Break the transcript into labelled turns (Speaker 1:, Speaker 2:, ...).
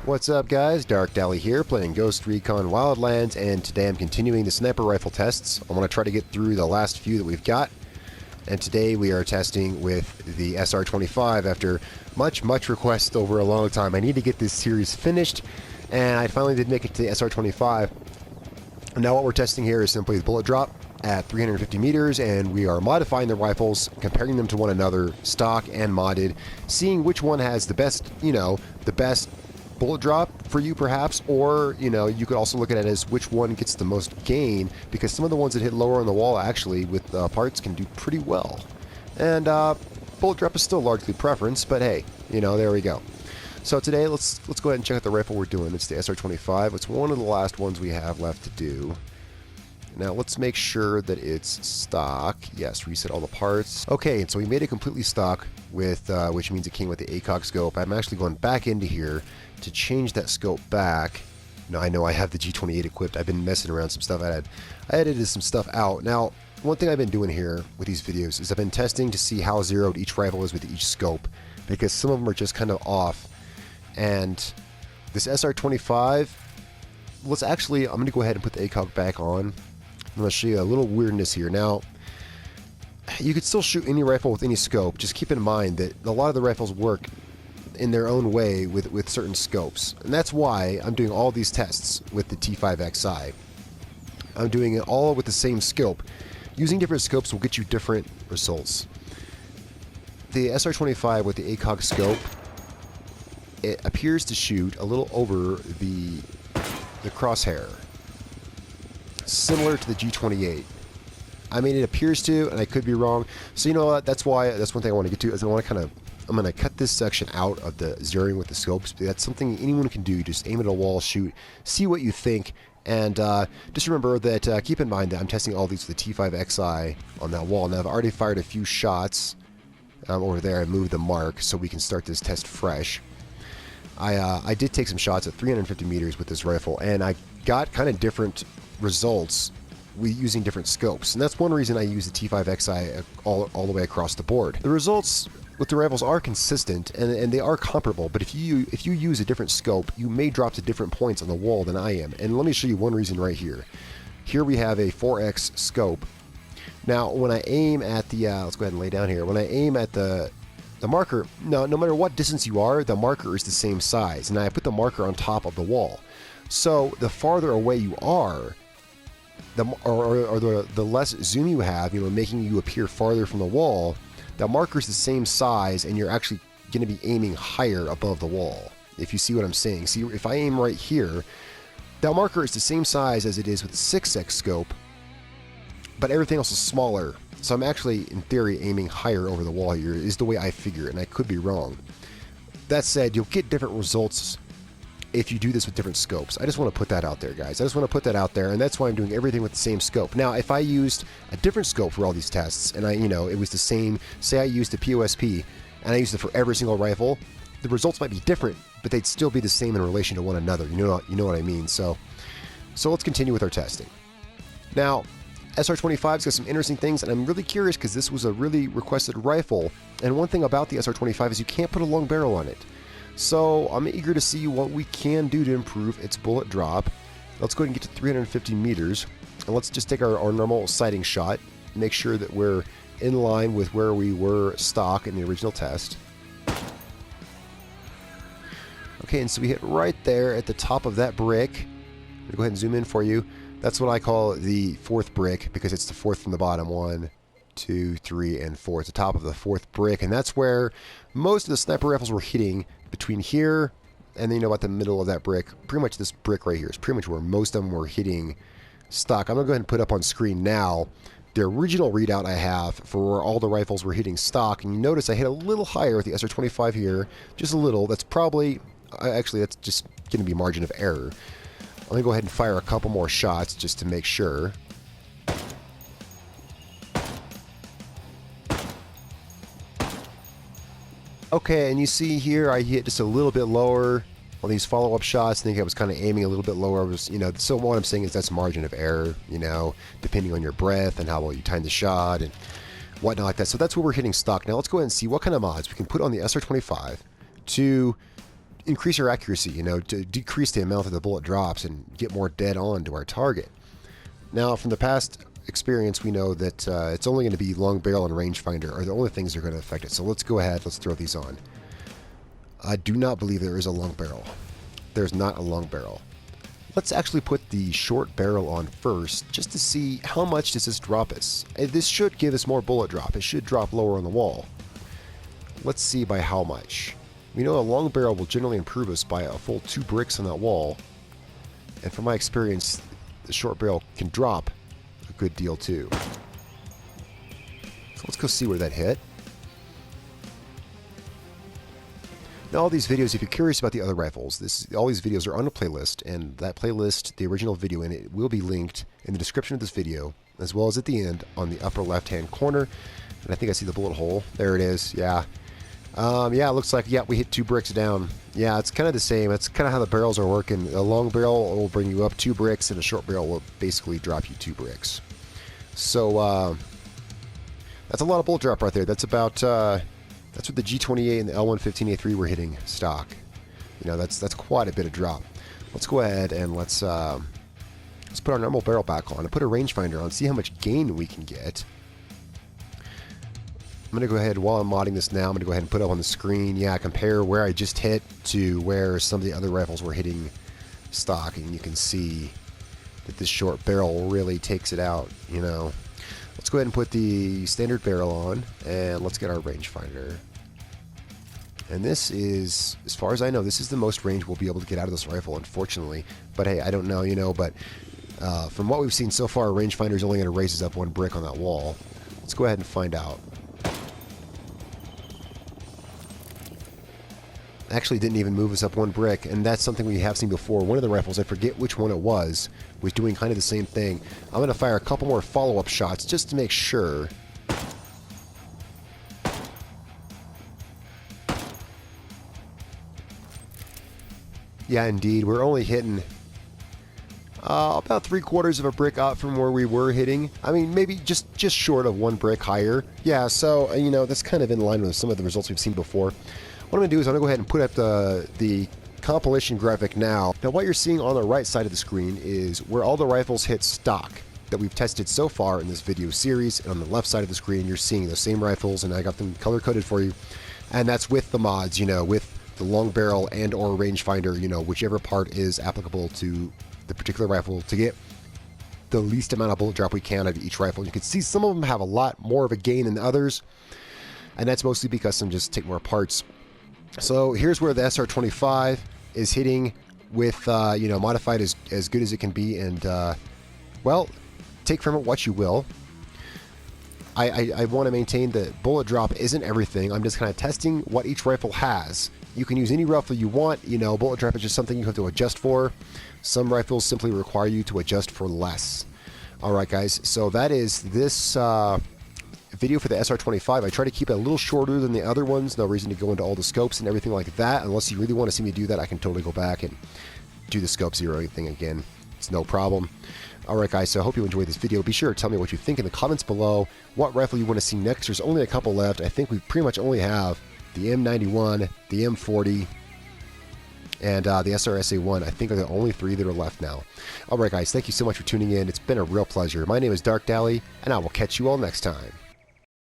Speaker 1: What's up guys, Darkdally here, playing Ghost Recon Wildlands, and today I'm continuing the sniper rifle tests. I want to try to get through the last few that we've got, and today we are testing with the SR25 after much request over a long time. I need to get this series finished, and I finally did make it to the SR25. Now what we're testing here is simply the bullet drop at 350 meters, and we are modifying the rifles, comparing them to one another, stock and modded, seeing which one has the best, the best bullet drop for you perhaps, or you could also look at it as which one gets the most gain, because some of the ones that hit lower on the wall actually with parts can do pretty well. And bullet drop is still largely preference, but hey, there we go. So today let's go ahead and check out the rifle we're doing. It's the SR25. It's one of the last ones we have left to do. Now let's make sure that it's stock. Yes, reset all the parts. Okay, and so we made it completely stock with, which means it came with the Acog Scope. I'm actually going back into here to change that scope back. Now I know I have the G28 equipped. I've been messing around some stuff. I edited some stuff out. Now, one thing I've been doing here with these videos is I've been testing to see how zeroed each rifle is with each scope, because some of them are just kind of off. And this SR25, I'm going to go ahead and put the Acog back on. I'm going to show you a little weirdness here. Now, you could still shoot any rifle with any scope. Just keep in mind that a lot of the rifles work in their own way with certain scopes. And that's why I'm doing all these tests with the T5XI. I'm doing it all with the same scope. Using different scopes will get you different results. The SR25 with the Acog Scope, it appears to shoot a little over the crosshair, similar to the G28. I mean, it appears to, and I could be wrong. So you know what? That's one thing I want to get to. Is I'm going to cut this section out of the zeroing with the scopes. That's something anyone can do. Just aim at a wall, shoot, see what you think, and just remember that. Keep in mind that I'm testing all these with the T5XI on that wall. Now I've already fired a few shots over there. I moved the mark so we can start this test fresh. I did take some shots at 350 meters with this rifle, and I got kind of different results using different scopes, and that's one reason I use the T5XI all the way across the board. The results with the rifles are consistent and they are comparable, but if you use a different scope, you may drop to different points on the wall than I am. And let me show you one reason right here. Here we have a 4X scope. Now when I aim at the let's go ahead and lay down here. When I aim at the marker, no matter what distance you are, the marker is the same size, and I put the marker on top of the wall. So the farther away you are, the less zoom you have, making you appear farther from the wall, the marker is the same size, and you're actually going to be aiming higher above the wall, if you see what I'm saying. See, if I aim right here, that marker is the same size as it is with the 6X scope, but everything else is smaller. So I'm actually, in theory, aiming higher over the wall here, is the way I figure it, and I could be wrong. That said, you'll get different results if you do this with different scopes. I just want to put that out there, guys. I just want to put that out there, and that's why I'm doing everything with the same scope. Now, if I used a different scope for all these tests, and it was the same, say I used the POSP, and I used it for every single rifle, the results might be different, but they'd still be the same in relation to one another. You know what I mean? So let's continue with our testing. Now, SR25's got some interesting things, and I'm really curious because this was a really requested rifle, and one thing about the SR25 is you can't put a long barrel on it. So I'm eager to see what we can do to improve its bullet drop. Let's go ahead and get to 350 meters, and let's just take our normal sighting shot, make sure that we're in line with where we were stock in the original test. Okay, and so we hit right there at the top of that brick. I'm gonna go ahead and zoom in for you. That's what I call the fourth brick, because it's the fourth from the bottom. 1, 2, 3, and 4. It's the top of the fourth brick, and that's where most of the sniper rifles were hitting, between here and then about the middle of that brick. Pretty much this brick right here is pretty much where most of them were hitting stock. I'm gonna go ahead and put up on screen now the original readout I have for where all the rifles were hitting stock, and you notice I hit a little higher with the SR25 here, just a little. That's probably, actually that's just gonna be margin of error. I'm gonna go ahead and fire a couple more shots just to make sure. Okay, and you see here I hit just a little bit lower on these follow-up shots. I think I was kind of aiming a little bit lower. I was, so what I'm saying is that's margin of error, depending on your breath and how well you time the shot and whatnot like that. So that's where we're hitting stock. Now let's go ahead and see what kind of mods we can put on the SR25 to increase our accuracy, you know, to decrease the amount that the bullet drops and get more dead on to our target. Now, from the past experience, we know that it's only going to be long barrel and rangefinder are the only things that are going to affect it. So let's go ahead, let's throw these on. I do not believe there is a long barrel. There's not a long barrel. Let's actually put the short barrel on first, just to see how much does this drop us. This should give us more bullet drop. It should drop lower on the wall. Let's see by how much. We know a long barrel will generally improve us by a full 2 bricks on that wall. And from my experience, the short barrel can drop a good deal too. So let's go see where that hit. Now, all these videos, if you're curious about the other rifles, all these videos are on a playlist, and that playlist, the original video in it, will be linked in the description of this video, as well as at the end on the upper left-hand corner. And I think I see the bullet hole. There it is. Yeah. Yeah, it looks like, yeah, we hit 2 bricks down. Yeah, it's kind of the same. That's kind of how the barrels are working. A long barrel will bring you up 2 bricks, and a short barrel will basically drop you 2 bricks. So, that's a lot of bullet drop right there. That's about, that's what the G28 and the L115A3 were hitting stock. You know, that's quite a bit of drop. Let's go ahead and let's put our normal barrel back on and put a rangefinder on, see how much gain we can get. I'm going to go ahead, while I'm modding this now, I'm going to go ahead and put up on the screen, yeah, compare where I just hit to where some of the other rifles were hitting stock, and you can see that this short barrel really takes it out, you know. Let's go ahead and put the standard barrel on, and let's get our rangefinder. And this is, as far as I know, this is the most range we'll be able to get out of this rifle, unfortunately. But hey, I don't know, you know, but from what we've seen so far, a rangefinder is only going to raise us up 1 brick on that wall. Let's go ahead and find out. Actually didn't even move us up 1 brick, and that's something we have seen before. One of the rifles, I forget which one it was doing kind of the same thing. I'm going to fire a couple more follow-up shots just to make sure. Yeah, indeed, we're only hitting about 3/4 of a brick up from where we were hitting. I mean, maybe just short of 1 brick higher. Yeah, so, you know, that's kind of in line with some of the results we've seen before. What I'm going to do is I'm going to go ahead and put up the compilation graphic now. Now, what you're seeing on the right side of the screen is where all the rifles hit stock that we've tested so far in this video series. And on the left side of the screen, you're seeing the same rifles, and I got them color-coded for you. And that's with the mods, you know, with the long barrel and or rangefinder, you know, whichever part is applicable to the particular rifle to get the least amount of bullet drop we can out of each rifle. You can see some of them have a lot more of a gain than others, and that's mostly because some just take more parts. So here's where the SR25 is hitting with, you know, modified as good as it can be, and, well, take from it what you will. I want to maintain that bullet drop isn't everything. I'm just kind of testing what each rifle has. You can use any rifle you want, you know, bullet drop is just something you have to adjust for. Some rifles simply require you to adjust for less. Alright guys, so that is this video for the SR25. I try to keep it a little shorter than the other ones. No reason to go into all the scopes and everything like that. Unless you really want to see me do that, I can totally go back and do the scope zeroing thing again. It's no problem. Alright guys, so I hope you enjoyed this video. Be sure to tell me what you think in the comments below. What rifle you want to see next. There's only a couple left. I think we pretty much only have the M91, the M40, and the SRSA1. I think are the only 3 that are left now. Alright guys, thank you so much for tuning in. It's been a real pleasure. My name is Darkdally, and I will catch you all next time.